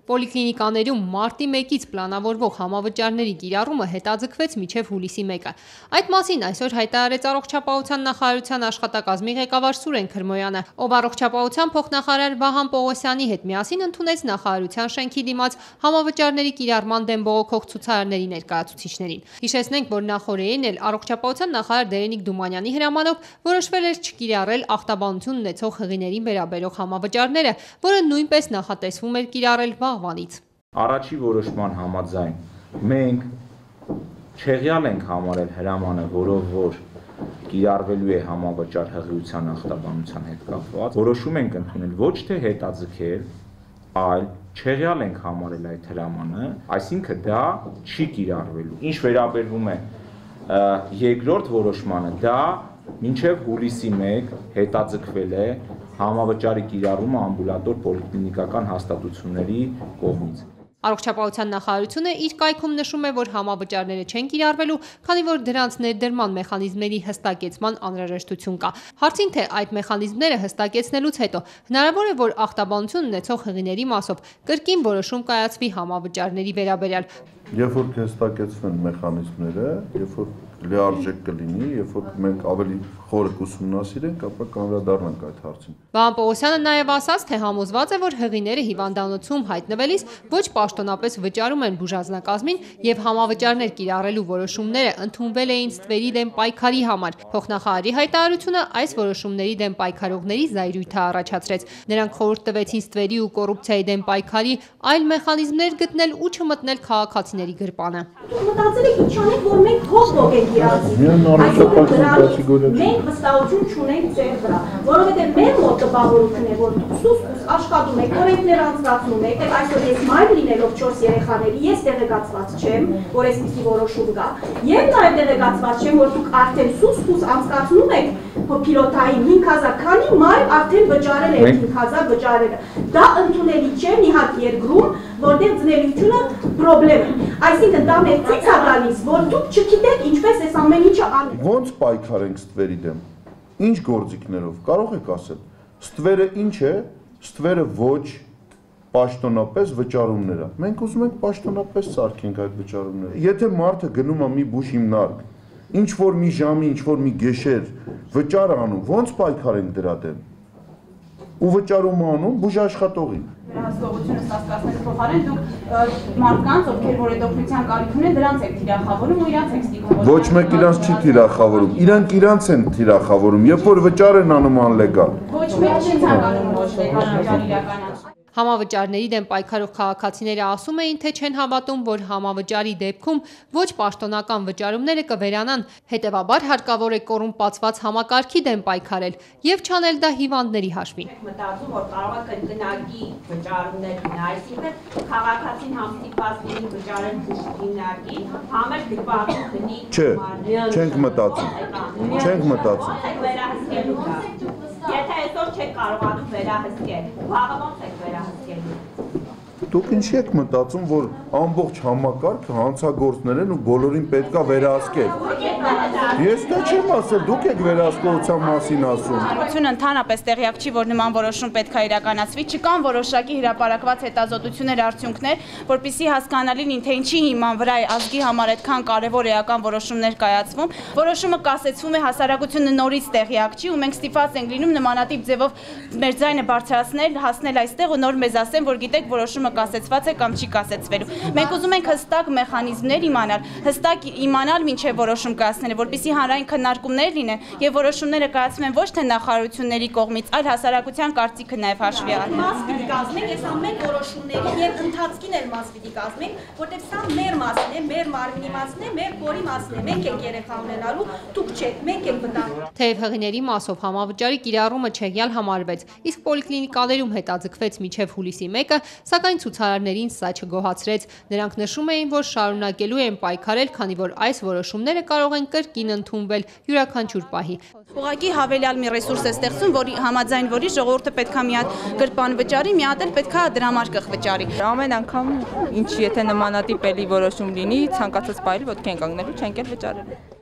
Պոլիկլինիկաներում մարտի 1-ից պլանավորվող համավճարների կիրառումը հետաձգվեց մինչև հուլիսի 1-ը։ Այդ մասին այսօր հայտարարեց Առողջապահության նախարարության աշխատակազմի ղեկավար Սուրեն Քրմոյանը, ով Առողջապահության փոխնախարար Վահան Պողոսյանի հետ միասին ընդունեց նախարարության շենքի դիմաց համավճարների կիրառման դեմ բողոքող ցուցարարների ներկայացուցիչներին։ Հիշեցնենք, որ նախորդին էլ Առողջապահության նախարար Դերենիկ Դումանյանի հրամանով որոշվել էր չկիրառել ախտաբանություն ունեցող հղիներին վերաբերող համավճարները, որը նույնպես նախատեսվում էր կիրառել վաղվանից։ Առաջի որոշման համաձայն մենք չեղյալ ենք համարել հրամանը, որով որ կիրառվելու է համավճար հղիության ախտաբանության հետ կապված, որոշում ենք ընդունել ոչ թե հետաձգել, այլ չեղյալ ենք համարել այդ հրամանը, այսինքն դա չի կիրառվելու։ Ինչ վերաբերվում է երկրորդ որոշմանը, դա մինչև հուլիսի 1 հետաձգվել է համավճարի կիրառումը ամբուլատոր պոլիկլինիկական հաստատությունների կողմից։ Առողջապահության նախարարությունը իր կայքում նշում է, որ համավճարները չեն կիրառվելու, քանի որ դրանց ներդրման մեխանիզմների հստակեցման անհրաժեշտություն կա։ Հարցին, թե այդ մեխանիզմները հստակեցնելուց հետո հնարավոր է, որ ախտաբանություն ունեցող հղիների մասով կրկին որոշում կայացվի համավճարների վերաբերյալ։ Երբ որ կհստակեցվեն մեխանիզմները, երբ որ լիարժեք կլինի, երբ որ մենք ավելի խորը կուսումնասիրենք, ապա կանդրադառնանք այդ հարցին։ Վահան Պողոսյանը նաև ասաց, թե համոզված է, որ հղիները հիվանդանոցում հայտնվելիս ոչ պաշտոնապես վճարում են բուժանձնակազմին եւ համավճարներ կիրառելու որոշումները ընդունվել էին ստվերի դեմ պայքարի համար։ Փոխնախարարի հայտարարությունը այս որոշումների դեմ պայքարողների զայրույթը առաջացրեց։ Նրանք խորհուրդ տվեցին ստվերի ու կոռուպցիայի դեմ պայքարի այլ մեխանիզմներ գտնել ու չմտնել քաղաքացիների գրպանը։ Մտածել եք ինչ անենք, որ մենք հոգ ենք իրացի։ Մենք վստահություն չունենք ձեր վրա, որովհետև մեր մոտ տպավորություն է, որ դուք սուս աշխատում եք, օրենքներ անցկացնում եք, այսօր ես մայր լինելով 4 երեխաների, ես տեղեկացված չեմ, որ այսպիսի որոշում կա, եւ նաեւ տեղեկացված չեմ, որ դուք արդեն սուս անցկացնում եք փիլոտային 5000, քանի մայր արդեն վճարել է 5000 վճարելը։ Դա ընդունելի չէ մի հատ երկրում, որտեղ ծնելիությունը խնդրեմ է։ Այսինքն դա մեր ցույց է տալիս, որ դուք չգիտեք ինչպես այս ամեն ինչը անել։ Ոնց պայքարենք ստվերի դեմ։ Ինչ գործիքներով, կարող եք ասել։ Ստվերը ինչ է։ Ստվերը ոչ պաշտոնապես վճարումներ է։ Մենք ուզում ենք պաշտոնապես սարքենք այդ վճարումները։ Եթե մարդը գնում է մի բուժ հիմնարկ, ինչ որ մի ժամի, ինչ որ մի գիշեր վճար անում, ոնց պայքարենք դրա դեմ։ Ու վճարում անում բուժաշխատողին։ Հասկողությունը ստացկացնելու փոխարեն դուք մարդկանց, ովքեր որ այդ օգնության կարիք ունեն, դրանց եք թիրախավորում ու իրանց եք ստիպում։ Ոչ մեկ իրանց չի թիրախավորում, իրանք իրանց են թիրախավորում, երբ որ վճար են անում անլեգալ։ Ոչ մեկ չի ցանկանում ոչ լեգալ վճար իրականացնել։ Համավճարների դեմ պայքարող քաղաքացիները ասում էին, թե չեն հավատում, որ համավճարի դեպքում ոչ պաշտոնական վճարումները կվերանան, հետևաբար հարկավոր է կոռումպացված համակարգի դեմ պայքարել եւ չանել դա հիվանդների հաշվին։ Մտածում, որ կարող է կրկնակի վճարումներ լինել, այսինքն քաղաքացին համստիպված լինի վճարել հիմնարկի, համեր դիպատու գնի։ Չէ, չենք մտածում։ Չենք մտածում։ Եթե այսօր չեք կարողանում վերահսկել, վաղը ոնց եք վերահսկելու։ Դուք ինչի եք մտածում, որ ամբողջ համակարգը հանցագործներ են ու բոլորին պետքա վերահսկել։ Ես դա չեմ ասել, դուք եք վերահսկողության մասին ասում։ Հանրությունը ընդհանրապես տեղյակ չի, որ նման որոշում պետքա իրականացվի, չկան որոշակի հրապարակված հետազոտություններ, արդյունքներ, որպեսզի հասկանալի լինի, թե ինչի հիման վրա ազգի համար այդքան կարևոր էական որոշումներ կայացվում։ Որոշումը կասեցվում է, հասարակությունը նորից տեղյակ չի ու մենք ստիպված ենք լինում նմանատիպ ձևով մեր ձայնը բարձրացնել, հասնել այստեղ ու նոր մեզ ասեն, որ գիտեք որոշումը կասեցված է կամ չի կասեցվելու։ Մենք ուզում ենք հստակ մեխանիզմներ իմանալ, հստակ իմանալ մինչև որոշում կայացնելը, որպեսզի հանրային քննարկումներ լինեն եւ որոշումները կայացվեն ոչ թե նախարարությունների կողմից, այլ հասարակության կարծիքը նաեւ հաշվի առնելով։ Մաս պիտի կազմենք այս ամեն որոշումների եւ ընթացքին էլ մաս պիտի կազմենք, որտեղ սա մեր մասն է, մեր մարմնի մասն է, մեր փորի մասն է։ Մենք ենք երեխա ունենալու, դուք չեք, մենք ենք վտանգ։ Թեև հղիների մասով համավճարի կիրառումը չեղյալ համարվեց, իսկ պոլիկլինիկաներում հետաձգվեց մինչև հուլիսի 1-ը, սակայն ցուցարարներին սա չգոհացրեց։ Նրանք նշում էին, որ շարունակելու են պայքարել, քանի որ այս որոշումները կարող են կրկին ընդունվել յուրաքանչյուր պահի։ Ուղղակի հավելյալ մի ռեսուրս է ստեղծում, որի համաձայն որի ժողովուրդը պետքա մի հատ գրպան վճարի, մի հատ էլ պետքա դրամարկղ վճարի։ Ամեն անգամ ինչ եթե նմանատիպ էլի որոշում լինի, ցանկացած բայրի ոտքի են կանգնելու, չենք էլ վճարելու։